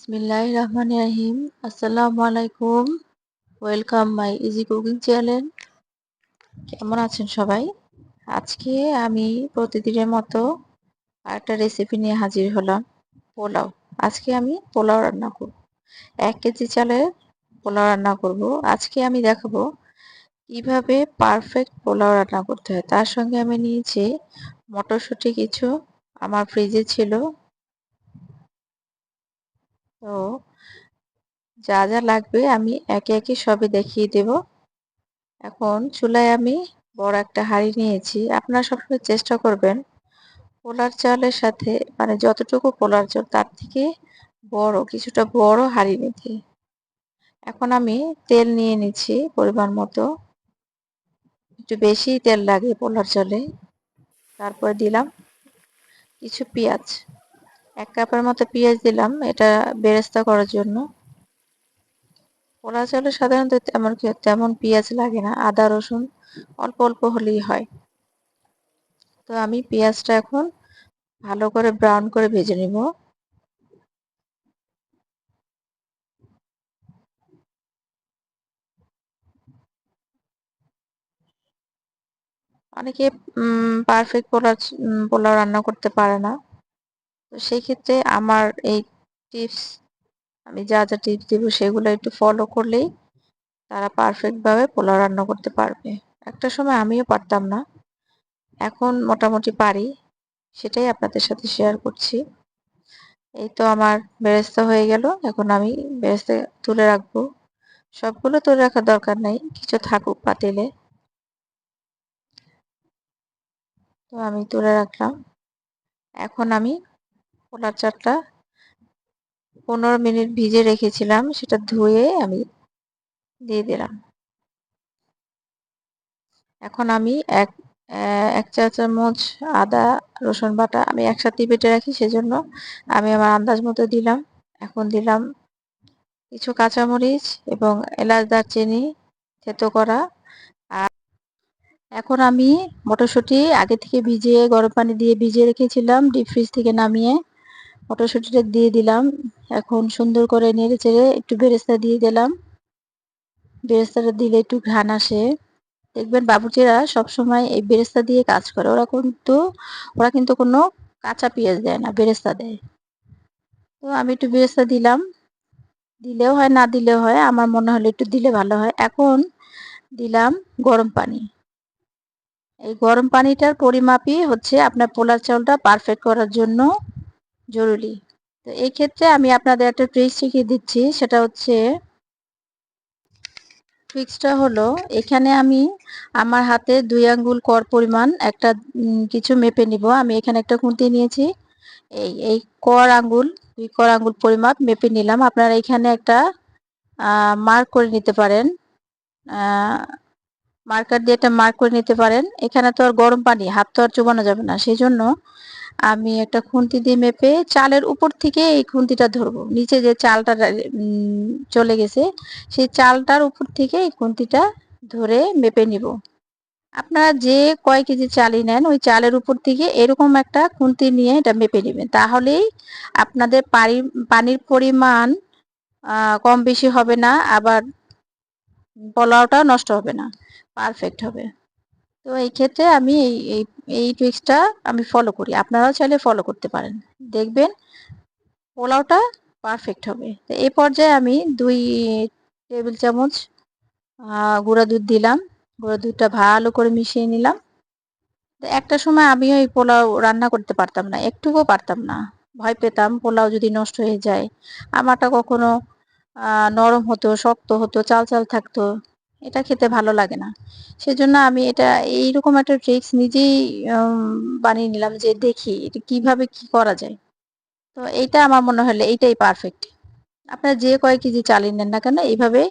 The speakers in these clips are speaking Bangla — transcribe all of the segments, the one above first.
বিসমিল্লাহির রহমানির রহিম। আসসালামু আলাইকুম। Welcome my easy cooking channel. কেমন আছেন সবাই? আজকে আমি প্রতিদিনের মতো আরেকটা রেসিপি নিয়ে হাজির হলাম। পোলাও। আজকে আমি পোলাও রান্না করব। 1 কেজি চালের পোলাও রান্না করব। আজকে আমি দেখাবো কিভাবে পারফেক্ট পোলাও রান্না করতে হয়। তার সঙ্গে আমি নিয়েছি মটরশুঁটি কিছু, আমার ফ্রিজে ছিল। তো যা যা লাগবে আমি একে একে সবই দেখিয়ে দেব। এখন চুলায় আমি বড় একটা হাঁড়ি নিয়েছি। আপনারা সবসময় চেষ্টা করবেন পোলার চালের সাথে মানে যতটুকু পোলার চাল তার থেকে কিছুটা বড় হাঁড়ি নিতে। এখন আমি তেল নিয়ে নিচ্ছি পরিমাণ মতো, একটু বেশি তেল লাগে পোলার চালে। তারপর দিলাম কিছু পেঁয়াজ, 1 কাপের মতো পেঁয়াজ দিলাম, এটা বেরেস্তা করার জন্য। পোলার চালে সাধারণত তেমন পেঁয়াজ লাগে না, আদা রসুন অল্প অল্প হলেই হয়। তো আমি পেঁয়াজটা এখন ভালো করে ব্রাউন করে ভেজে নিব। অনেকে পারফেক্ট পোলাও রান্না করতে পারে না। তো সেই ক্ষেত্রে আমার এই টিপস, আমি যা যা টিপস দেব সেগুলো একটু ফলো করলেই তারা পারফেক্ট ভাবে পোলাও রান্না করতে পারবে। একটা সময় আমিও পারতাম না, এখন মোটামুটি পারি, সেটাই আপনাদের সাথে শেয়ার করছি। এই তো আমার বেরেস্তা হয়ে গেল। এখন আমি বেরেস্তা তুলে রাখবো। সবগুলো তুলে রাখার দরকার নাই, কিছু থাকুক পাতিলে। তো আমি তুলে রাখলাম। এখন আমি পোলার চালটা 15 মিনিট ভিজে রেখেছিলাম, সেটা ধুয়ে আমি দিয়ে দিলাম। এখন আমি এক চা চামচ আদা রসুন বাটা আমি একসাথে বেটে রাখি, সেজন্য আমি আমার আন্দাজ মতো দিলাম। এখন দিলাম কিছু কাঁচামরিচ এবং এলাচ দারচিনি থেতো করা। আর এখন আমি মটরশুঁটি আগে থেকে ভিজিয়ে গরম পানি দিয়ে ভিজিয়ে রেখেছিলাম, ডিপ ফ্রিজ থেকে নামিয়ে মটরশুঁটিটা দিয়ে দিলাম। এখন সুন্দর করে নেড়ে চেড়ে একটু বেরেস্তা দিয়ে দিলাম। বেরেস্তাটা দিলে একটু ঘ্রাণ আসে। দেখবেন বাবুর্চিরা সবসময় এই বেরেস্তা দিয়ে কাজ করে। ওরা কিন্তু কোনো কাঁচা পেঁয়াজ দেয় না, বেরেস্তা দেয়। তো আমি একটু বেরেস্তা দিলাম, দিলেও হয় না দিলেও হয়, আমার মনে হলো একটু দিলে ভালো হয়। এখন দিলাম গরম পানি। এই গরম পানিটার পরিমাপই হচ্ছে আপনার পোলার চালটা পারফেক্ট করার জন্য জরুরি। তো এই ক্ষেত্রে আমি আপনাদের একটা ট্রিক্স শিখিয়ে দিচ্ছি, সেটা হচ্ছে ট্রিক্সটা হলো, এখানে আমি আমার হাতে 2 আঙ্গুল কর পরিমাণ একটা কিছু মেপে নিব। আমি এখানে একটা খুন্তি নিয়েছি, এই কর আঙ্গুল 2 কর আঙ্গুল পরিমাপ মেপে নিলাম। আপনারা এখানে একটা মার্ক করে নিতে পারেন, মার্কার দিয়ে একটা মার্ক করে নিতে পারেন। এখানে তো আর গরম পানি, হাত তো আর চুবানো যাবে না, সেই জন্য আমি একটা খুন্তি দিয়ে মেপে চালের উপর থেকে এই খুন্তিটা ধরবো। নিচে যে চালটা চলে গেছে সেই চালটার উপর থেকে এই খুন্তিটা ধরে মেপে নিব। আপনারা যে কয় কেজি চালই নেন ওই চালের উপর থেকে এরকম একটা খুন্তি নিয়ে এটা মেপে নেবেন, তাহলেই আপনাদের পানির পরিমাণ কম বেশি হবে না, আবার পোলাওটাও নষ্ট হবে না, পারফেক্ট হবে। তো এই ক্ষেত্রে আমি এই ট্রিক্সটা আমি ফলো করি, আপনারাও চাইলে ফলো করতে পারেন, দেখবেন পোলাওটা পারফেক্ট হবে। তো এই পর্যায়ে আমি 2 টেবিল চামচ গুঁড়া দুধ দিলাম। গুঁড়া দুধটা ভালো করে মিশিয়ে নিলাম। তো একটা সময় আমিও এই পোলাও রান্না করতে পারতাম না, একটুকুও পারতাম না, ভয় পেতাম পোলাও যদি নষ্ট হয়ে যায়। আমারটা কখনো নরম হতো, শক্ত হতো, চাল চাল থাকতো, এটা খেতে ভালো লাগে না। সেজন্য আমি এটা এইরকম একটা ট্রিক্স নিজেই বানিয়ে নিলাম, যে দেখি এটা কিভাবে কি করা যায়। তো এইটা আমার মনে হলো এইটাই পারফেক্ট। আপনারা যে কয় কেজি চালিয়ে নেন না কেন এইভাবে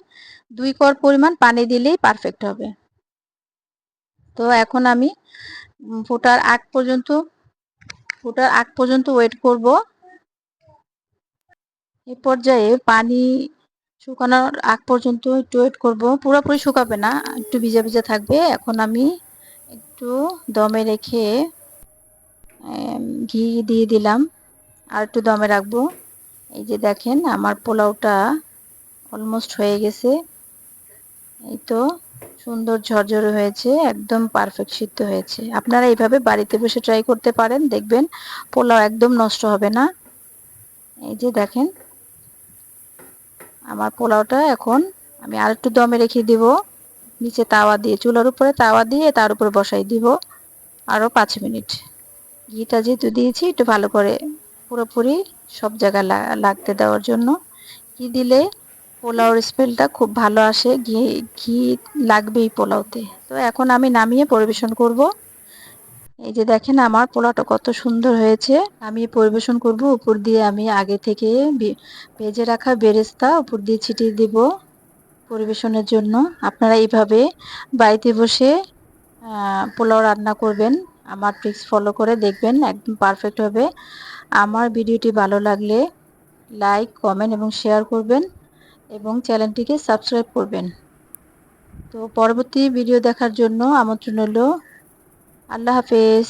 2 কর পরিমাণ পানি দিলেই পারফেক্ট হবে। তো এখন আমি ফোটার আগ পর্যন্ত ওয়েট করব। এই পর্যায়ে পানি শুকানোর আগ পর্যন্ত একটু ওয়েট করব, পুরোপুরি শুকাবে না, একটু ভিজা ভিজা থাকবে। এখন আমি একটু দমে রেখে ঘি দিয়ে দিলাম, আর একটু দমে রাখবো। এই যে দেখেন আমার পোলাওটা অলমোস্ট হয়ে গেছে। এই তো সুন্দর ঝরঝরে হয়েছে, একদম পারফেক্ট সিদ্ধ হয়েছে। আপনারা এইভাবে বাড়িতে বসে ট্রাই করতে পারেন, দেখবেন পোলাও একদম নষ্ট হবে না। এই যে দেখেন আমার পোলাওটা এখন আমি আর একটু দমে রেখে দিব। নিচে তাওয়া দিয়ে, চুলার উপরে তাওয়া দিয়ে তার উপরে বসাই দিব আরও 5 মিনিট। ঘিটা যেহেতু দিয়েছি একটু ভালো করে পুরোপুরি সব জায়গায় লাগতে দেওয়ার জন্য। ঘি দিলে পোলাওর স্মেলটা খুব ভালো আসে, ঘি ঘি লাগবেই পোলাওতে। তো এখন আমি নামিয়ে পরিবেশন করব। এই যে দেখেন আমার পোলাওটা কত সুন্দর হয়েছে। আমি পরিবেশন করব, উপর দিয়ে আমি আগে থেকে ভেজে রাখা বেরেস্তা উপর দিয়ে ছিটিয়ে দিব পরিবেশনের জন্য। আপনারা এইভাবে বাড়িতে বসে পোলাও রান্না করবেন, আমার ট্রিক্স ফলো করে দেখবেন একদম পারফেক্ট হবে। আমার ভিডিওটি ভালো লাগলে লাইক, কমেন্ট এবং শেয়ার করবেন এবং চ্যানেলটিকে সাবস্ক্রাইব করবেন। তো পরবর্তী ভিডিও দেখার জন্য আমন্ত্রণ রইল। আল্লাহ হাফেজ।